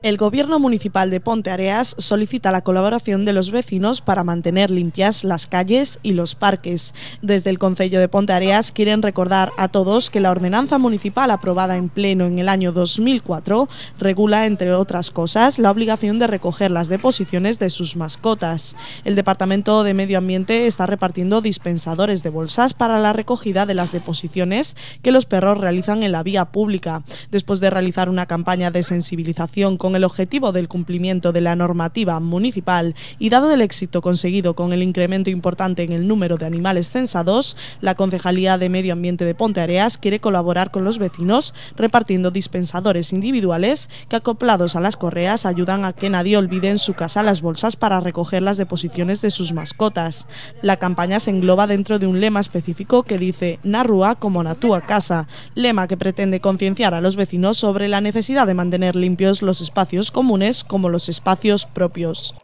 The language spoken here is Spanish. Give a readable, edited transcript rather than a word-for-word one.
El Gobierno Municipal de Ponteareas solicita la colaboración de los vecinos para mantener limpias las calles y los parques. Desde el Concello de Ponteareas quieren recordar a todos que la ordenanza municipal aprobada en pleno en el año 2004 regula, entre otras cosas, la obligación de recoger las deposiciones de sus mascotas. El Departamento de Medio Ambiente está repartiendo dispensadores de bolsas para la recogida de las deposiciones que los perros realizan en la vía pública. Después de realizar una campaña de sensibilización con el objetivo del cumplimiento de la normativa municipal y dado el éxito conseguido con el incremento importante en el número de animales censados, la Concejalía de Medio Ambiente de Ponteareas quiere colaborar con los vecinos repartiendo dispensadores individuales que, acoplados a las correas, ayudan a que nadie olvide en su casa las bolsas para recoger las deposiciones de sus mascotas. La campaña se engloba dentro de un lema específico que dice "Na rúa como na túa casa", lema que pretende concienciar a los vecinos sobre la necesidad de mantener limpios los espacios comunes como los espacios propios.